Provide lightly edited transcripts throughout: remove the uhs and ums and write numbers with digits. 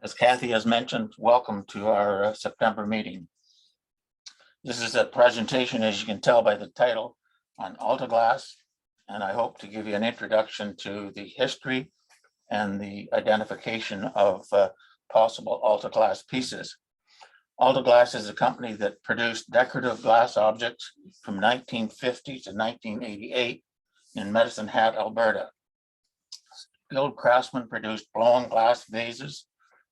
As Kathy has mentioned, welcome to our September meeting. This is a presentation, as you can tell by the title, on Altaglass, and I hope to give you an introduction to the history and the identification of possible Altaglass pieces. Altaglass is a company that produced decorative glass objects from 1950 to 1988 in Medicine Hat, Alberta. Skilled craftsmen produced blown glass vases,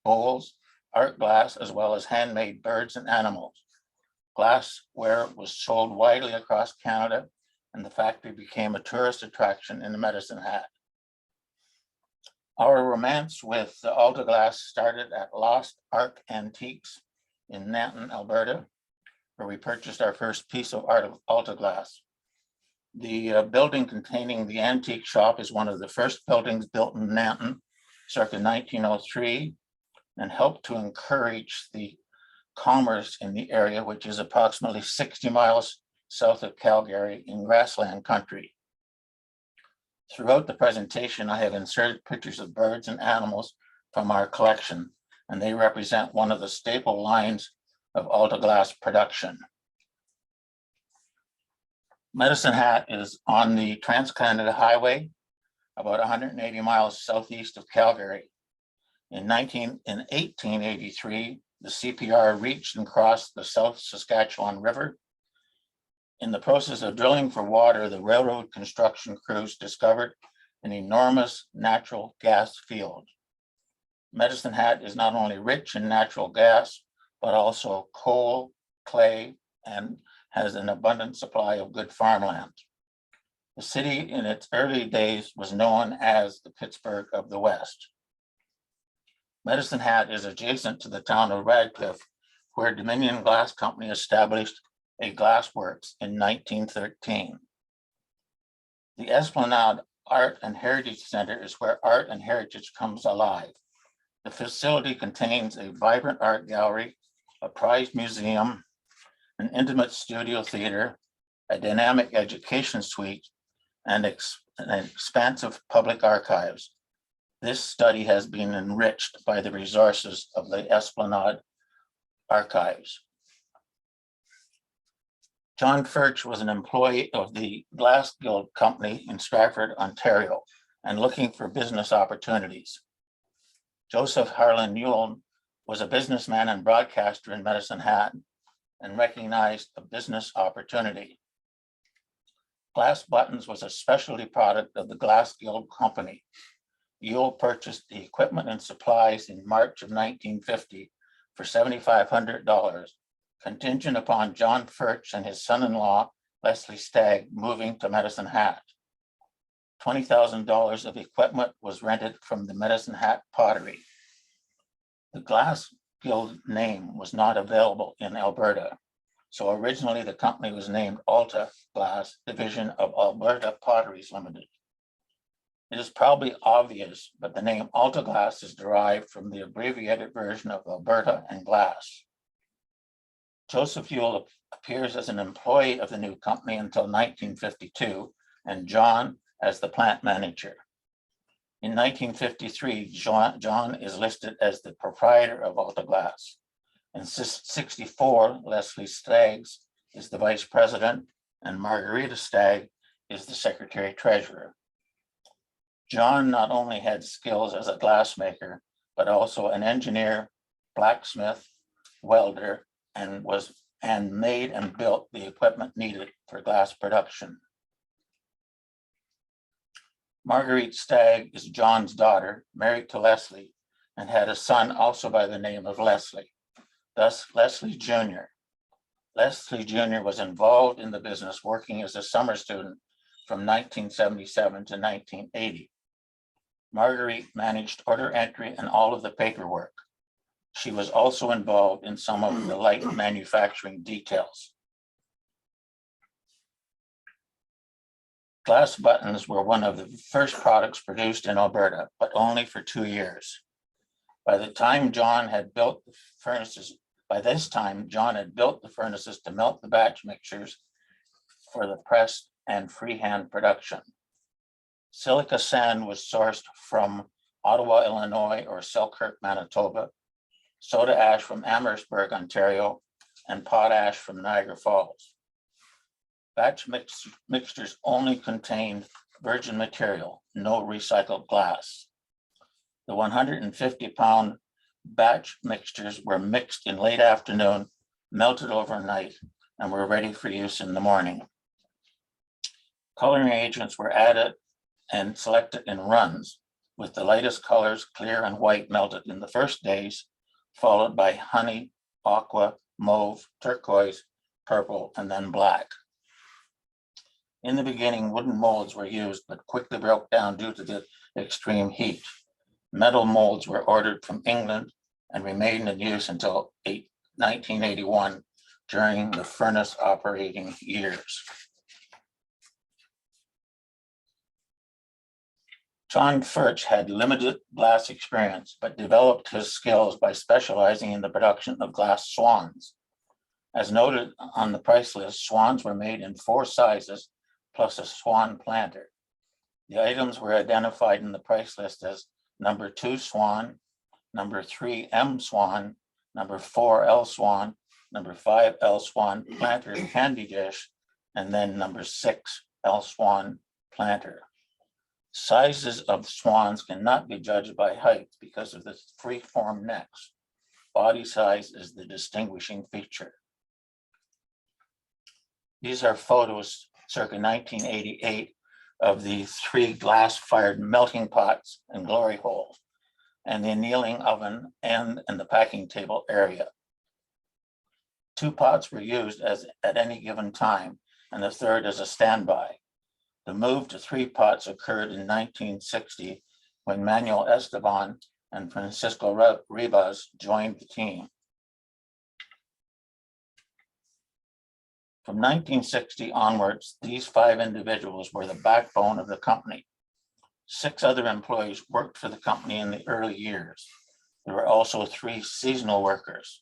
bowls, art glass, as well as handmade birds and animals. Glassware was sold widely across Canada, and the factory became a tourist attraction in the Medicine Hat. Our romance with the Altaglass started at Lost Ark Antiques in Nanton, Alberta, where we purchased our first piece of art of Altaglass. The building containing the antique shop is one of the first buildings built in Nanton, circa 1903, and helped to encourage the commerce in the area, which is approximately 60 miles south of Calgary in grassland country. Throughout the presentation, I have inserted pictures of birds and animals from our collection, and they represent one of the staple lines of Altaglass production. Medicine Hat is on the Trans-Canada Highway, about 180 miles southeast of Calgary. In 1883, the CPR reached and crossed the South Saskatchewan River. In the process of drilling for water, the railroad construction crews discovered an enormous natural gas field. Medicine Hat is not only rich in natural gas, but also coal, clay, and has an abundant supply of good farmland. The city in its early days was known as the Pittsburgh of the West. Medicine Hat is adjacent to the town of Radcliffe, where Dominion Glass Company established a glassworks in 1913. The Esplanade Art and Heritage Center is where art and heritage comes alive. The facility contains a vibrant art gallery, a prized museum, an intimate studio theater, a dynamic education suite, and an expansive public archives. This study has been enriched by the resources of the Esplanade archives. John Furch was an employee of the Glass Guild Company in Stratford, Ontario, and looking for business opportunities. Joseph Harlan Newell was a businessman and broadcaster in Medicine Hat and recognized a business opportunity. Glass buttons was a specialty product of the Glass Guild Company. Yule purchased the equipment and supplies in March of 1950 for $7,500, contingent upon John Furch and his son-in-law, Leslie Stagg, moving to Medicine Hat. $20,000 of equipment was rented from the Medicine Hat pottery. The Glass Guild name was not available in Alberta, so originally the company was named Altaglass, division of Alberta Potteries Limited. It is probably obvious, but the name Altaglass is derived from the abbreviated version of Alberta and glass. Joseph Yule appears as an employee of the new company until 1952, and John as the plant manager. In 1953, John is listed as the proprietor of Altaglass. In 1964, Leslie Stagg is the vice president, and Margarita Stagg is the secretary treasurer. John not only had skills as a glassmaker, but also an engineer, blacksmith, welder, and made and built the equipment needed for glass production. Marguerite Stagg is John's daughter, married to Leslie, and had a son also by the name of Leslie, thus Leslie Jr. Leslie Jr. was involved in the business working as a summer student from 1977 to 1980. Marguerite managed order entry and all of the paperwork. She was also involved in some of the light manufacturing details. Glass buttons were one of the first products produced in Alberta, but only for 2 years. By this time, John had built the furnaces to melt the batch mixtures for the press and freehand production. Silica sand was sourced from Ottawa, Illinois, or Selkirk, Manitoba, soda ash from Amherstburg, Ontario, and potash from Niagara Falls. Batch mixtures only contained virgin material, no recycled glass. The 150-pound batch mixtures were mixed in late afternoon, melted overnight, and were ready for use in the morning. Coloring agents were added and selected in runs, with the lightest colors, clear and white, melted in the first days, followed by honey, aqua, mauve, turquoise, purple, and then black. In the beginning, wooden molds were used, but quickly broke down due to the extreme heat. Metal molds were ordered from England and remained in use until 1981 during the furnace operating years. John Furch had limited glass experience, but developed his skills by specializing in the production of glass swans. As noted on the price list, swans were made in 4 sizes, plus a swan planter. The items were identified in the price list as number 2 swan, number 3 M swan, number 4 L swan, number 5 L swan planter candy dish, and then number 6 L swan planter. Sizes of swans cannot be judged by height because of the free-form necks. Body size is the distinguishing feature. These are photos circa 1988 of the 3 glass-fired melting pots and glory holes, and the annealing oven and the packing table area. 2 pots were used at any given time, and the third as a standby. The move to 3 pots occurred in 1960 when Manuel Esteban and Francisco Ribas joined the team. From 1960 onwards, these 5 individuals were the backbone of the company. 6 other employees worked for the company in the early years. There were also 3 seasonal workers.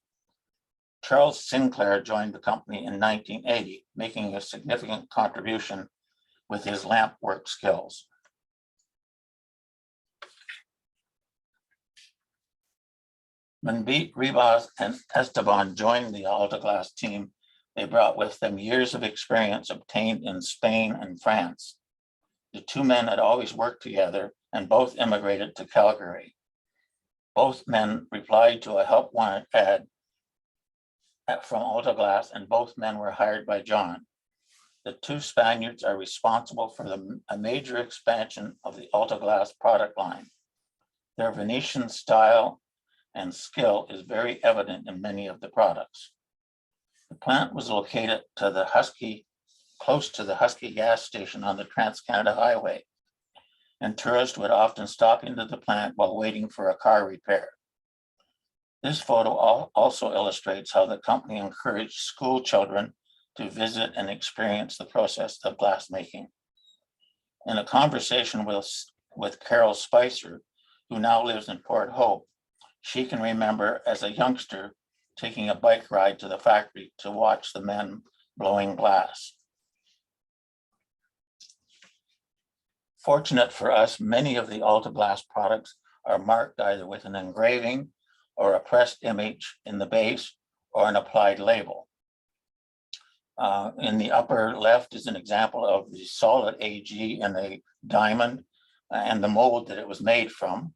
Charles Sinclair joined the company in 1980, making a significant contribution with his lamp work skills. When Ribas and Esteban joined the Altaglass team, they brought with them years of experience obtained in Spain and France. The 2 men had always worked together and both immigrated to Calgary. Both men replied to a help wanted ad from Altaglass, and both men were hired by John. The 2 Spaniards are responsible for a major expansion of the Altaglass product line. Their Venetian style and skill is very evident in many of the products. The plant was located close to the Husky gas station on the Trans-Canada Highway, and tourists would often stop into the plant while waiting for a car repair. This photo also illustrates how the company encouraged school children to visit and experience the process of glassmaking. In a conversation with Carol Spicer, who now lives in Port Hope, she can remember as a youngster taking a bike ride to the factory to watch the men blowing glass. Fortunate for us, many of the Altaglass products are marked either with an engraving or a pressed image in the base or an applied label. In the upper left is an example of the solid AG in a diamond and the mold that it was made from.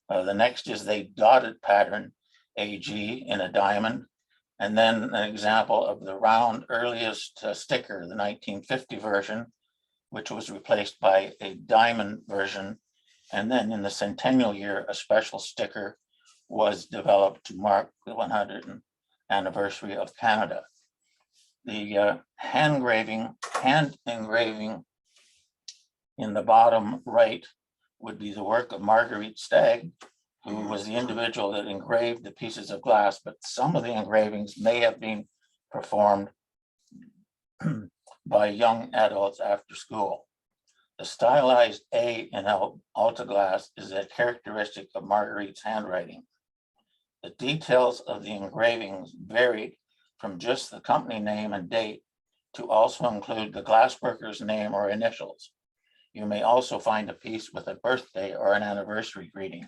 The next is the dotted pattern AG in a diamond, and then an example of the round earliest sticker, the 1950 version, which was replaced by a diamond version. And then in the centennial year, a special sticker was developed to mark the 100th anniversary of Canada. The hand engraving in the bottom right would be the work of Marguerite Stagg, who was the individual that engraved the pieces of glass, but some of the engravings may have been performed by young adults after school. The stylized A in Altaglass is a characteristic of Marguerite's handwriting. The details of the engravings varied from just the company name and date to also include the glassworker's name or initials. You may also find a piece with a birthday or an anniversary greeting.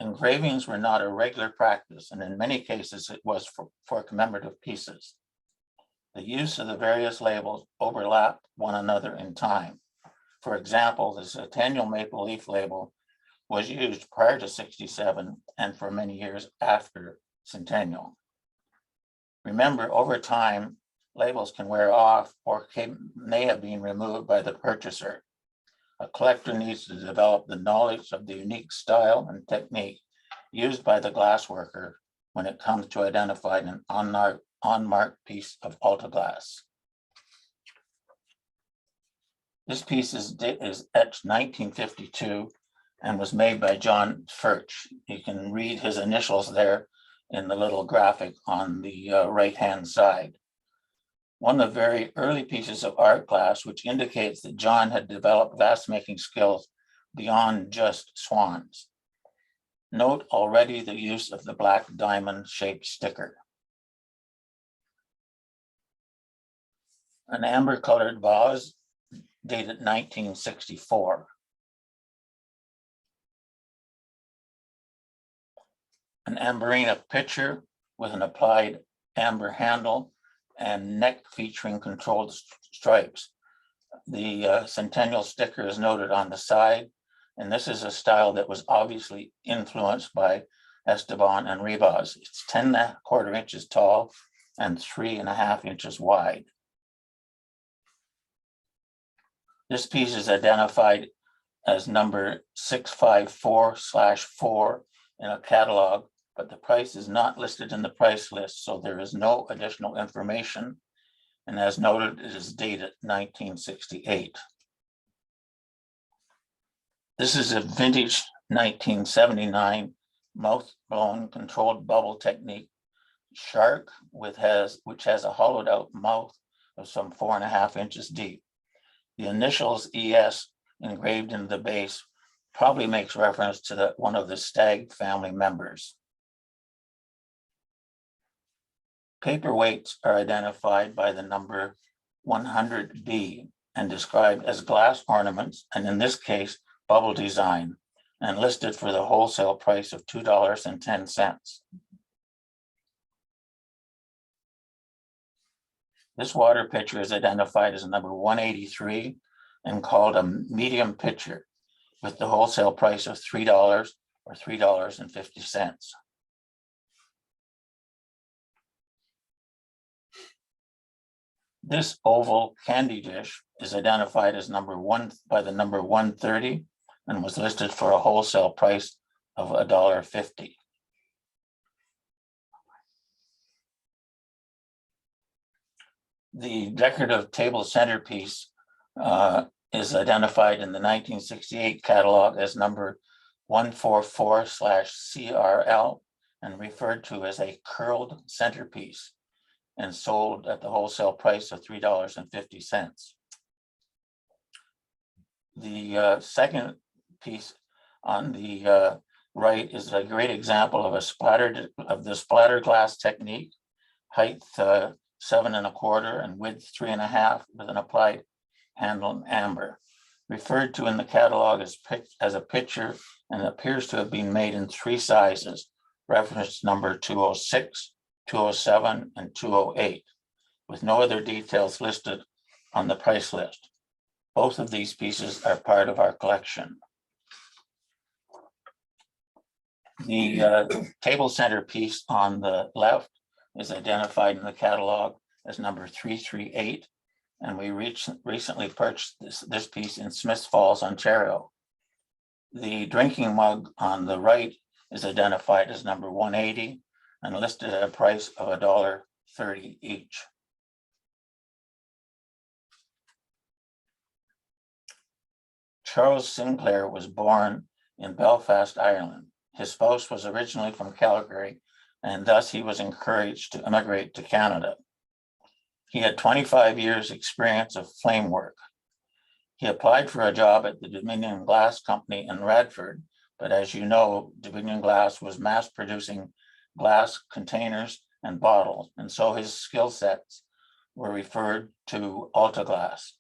Engravings were not a regular practice, and in many cases it was for commemorative pieces. The use of the various labels overlapped one another in time. For example, the Centennial Maple Leaf label was used prior to 67 and for many years after Centennial. Remember, over time, labels can wear off or may have been removed by the purchaser. A collector needs to develop the knowledge of the unique style and technique used by the glassworker when it comes to identifying an unmarked piece of Altaglass. This piece is etched 1952 and was made by John Furch. You can read his initials there in the little graphic on the right-hand side. One of the very early pieces of art glass, which indicates that John had developed glass-making skills beyond just swans. Note already the use of the black diamond-shaped sticker. An amber-colored vase dated 1964. An amberina pitcher with an applied amber handle and neck featuring controlled stripes. The Centennial sticker is noted on the side, and this is a style that was obviously influenced by Esteban and Ribas. It's 10¼ inches tall and 3½ inches wide. This piece is identified as number 654/4 in a catalog, but the price is not listed in the price list, so there is no additional information. And as noted, it is dated 1968. This is a vintage 1979 mouth-blown controlled bubble technique shark which has a hollowed out mouth of some 4½ inches deep. The initials ES engraved in the base probably makes reference to one of the Stagg family members. Paperweights are identified by the number 100B and described as glass ornaments, and in this case, bubble design, and listed for the wholesale price of $2.10. This water pitcher is identified as number 183 and called a medium pitcher with the wholesale price of $3 or $3.50. This oval candy dish is identified as by the number 130 and was listed for a wholesale price of $1.50. The decorative table centerpiece is identified in the 1968 catalog as number 144/CRL and referred to as a curled centerpiece and sold at the wholesale price of $3.50. The second piece on the right is a great example of the splatter glass technique, height 7¼ and width 3½ with an applied handle in amber, referred to in the catalog as a pitcher, and appears to have been made in 3 sizes, reference number 206, 207, and 208, with no other details listed on the price list. Both of these pieces are part of our collection. The table center piece on the left is identified in the catalog as number 338, and we recently purchased this piece in Smiths Falls, Ontario. The drinking mug on the right is identified as number 180 and listed at a price of $1.30 each. Charles Sinclair was born in Belfast, Ireland. His spouse was originally from Calgary, and thus he was encouraged to immigrate to Canada. He had 25 years experience of flame work. He applied for a job at the Dominion Glass Company in Radford, but as you know, Dominion Glass was mass producing glass containers and bottles, and so his skill sets were referred to Altaglass.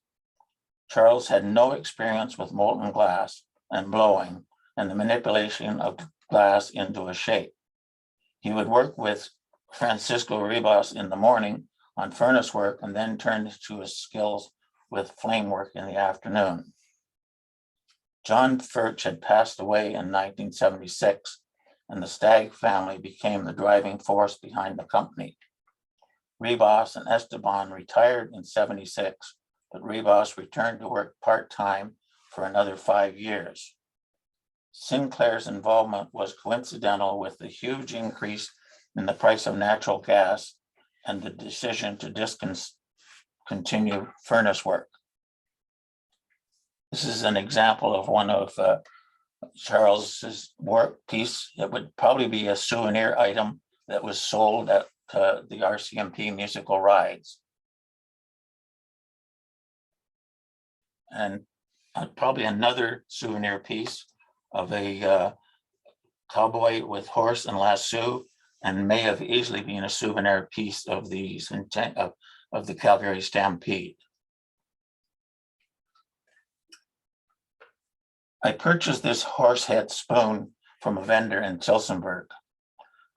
Charles had no experience with molten glass and blowing and the manipulation of glass into a shape. He would work with Francisco Ribas in the morning on furnace work and then turn to his skills with flame work in the afternoon. John Furch had passed away in 1976, and the Stagg family became the driving force behind the company. Ribas and Esteban retired in 76, but Ribas returned to work part-time for another 5 years. Sinclair's involvement was coincidental with the huge increase in the price of natural gas and the decision to discontinue furnace work. This is an example of one of Charles's work piece. It would probably be a souvenir item that was sold at the RCMP musical rides. And probably another souvenir piece of a cowboy with horse and lasso, and may have easily been a souvenir piece of the Calgary Stampede. I purchased this horsehead spoon from a vendor in Tillsonburg.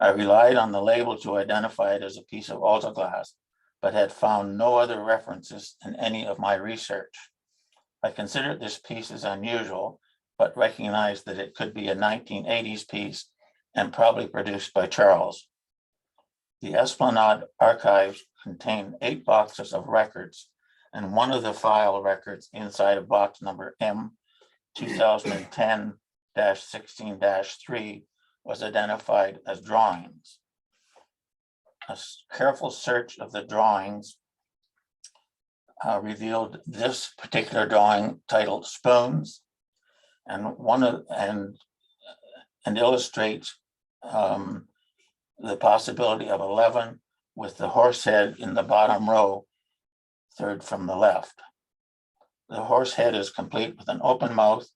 I relied on the label to identify it as a piece of Altaglass, but had found no other references in any of my research. I considered this piece as unusual, but recognized that it could be a 1980s piece and probably produced by Charles. The Esplanade archives contain 8 boxes of records, and one of the file records inside of box number M 2010-16-3 was identified as drawings. A careful search of the drawings revealed this particular drawing titled Spoons, and illustrates the possibility of 11 with the horse head in the bottom row, third from the left. The horse head is complete with an open mouth,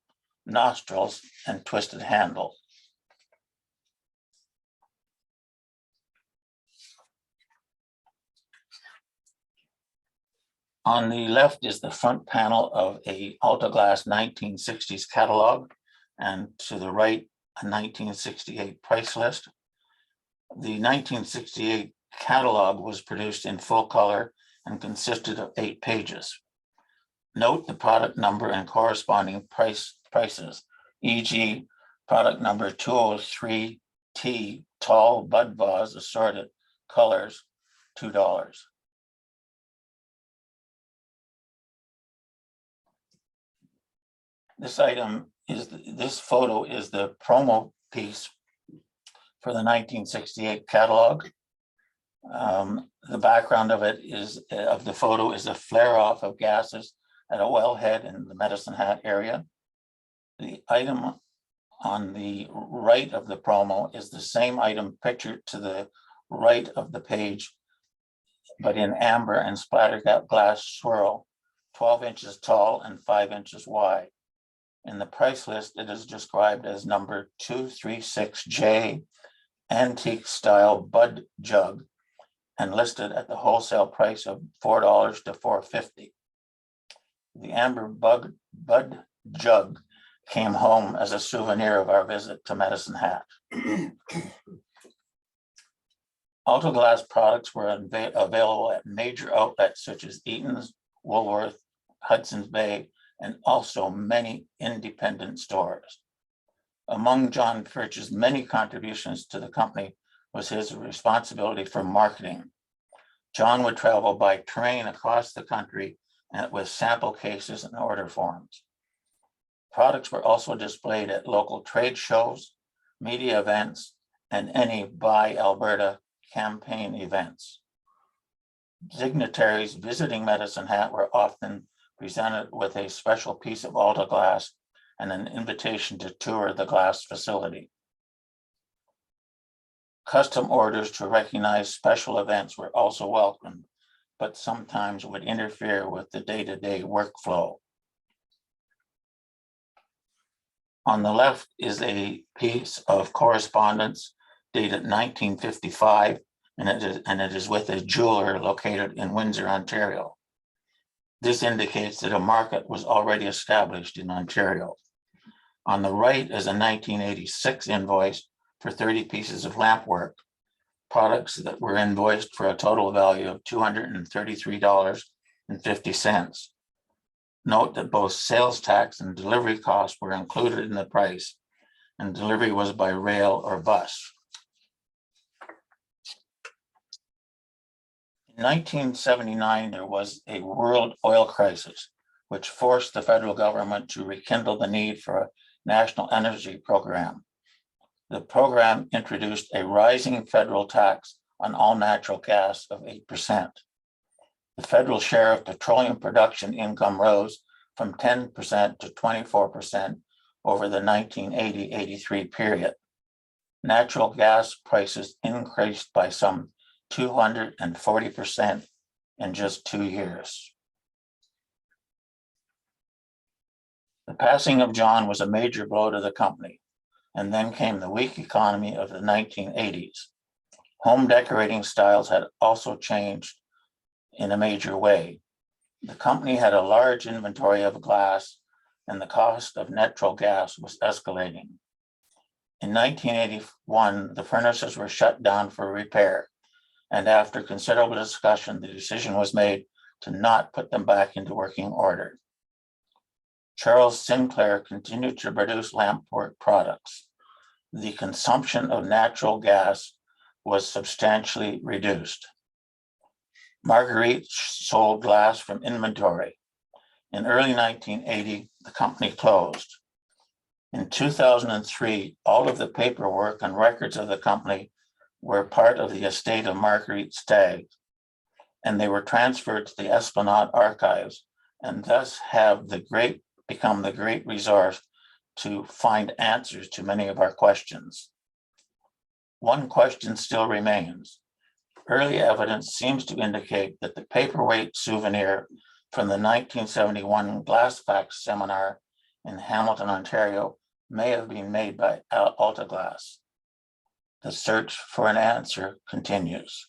nostrils, and twisted handle. On the left is the front panel of a Altaglass 1960s catalog, and to the right, a 1968 price list. The 1968 catalog was produced in full color and consisted of 8 pages. Note the product number and corresponding prices, e.g. product number 203T, tall bud vase, assorted colors, $2. This photo is the promo piece for the 1968 catalog. The background of the photo is a flare off of gases at a wellhead in the Medicine Hat area. The item on the right of the promo is the same item pictured to the right of the page, but in amber and splattered glass swirl, 12 inches tall and 5 inches wide. In the price list, it is described as number 236J, antique style bud jug, and listed at the wholesale price of $4 to $4.50. The amber bud jug came home as a souvenir of our visit to Medicine Hat. Altaglass products were available at major outlets such as Eaton's, Woolworth, Hudson's Bay, and also many independent stores. Among John Furch's many contributions to the company was his responsibility for marketing. John would travel by train across the country and with sample cases and order forms. Products were also displayed at local trade shows, media events, and any Buy Alberta campaign events. Dignitaries visiting Medicine Hat were often presented with a special piece of Altaglass and an invitation to tour the glass facility. Custom orders to recognize special events were also welcomed, but sometimes would interfere with the day-to-day workflow. On the left is a piece of correspondence dated 1955, and it is with a jeweler located in Windsor, Ontario. This indicates that a market was already established in Ontario. On the right is a 1986 invoice for 30 pieces of lamp work, products that were invoiced for a total value of $233.50. Note that both sales tax and delivery costs were included in the price, and delivery was by rail or bus. In 1979, there was a world oil crisis, which forced the federal government to rekindle the need for a national energy program. The program introduced a rising federal tax on all natural gas of 8%. The federal share of petroleum production income rose from 10% to 24% over the 1980-83 period. Natural gas prices increased by some 240% in just 2 years. The passing of John was a major blow to the company, and then came the weak economy of the 1980s. Home decorating styles had also changed in a major way. The company had a large inventory of glass, and the cost of natural gas was escalating. In 1981, the furnaces were shut down for repair, and after considerable discussion, the decision was made to not put them back into working order. Charles Sinclair continued to produce lampwork products. The consumption of natural gas was substantially reduced. Marguerite sold glass from inventory. In early 1980, the company closed. In 2003, all of the paperwork and records of the company were part of the estate of Marguerite Stagg, and they were transferred to the Esplanade archives, and thus have become the great resource to find answers to many of our questions. One question still remains. Early evidence seems to indicate that the paperweight souvenir from the 1971 Glasfax seminar in Hamilton, Ontario, may have been made by Altaglass. The search for an answer continues.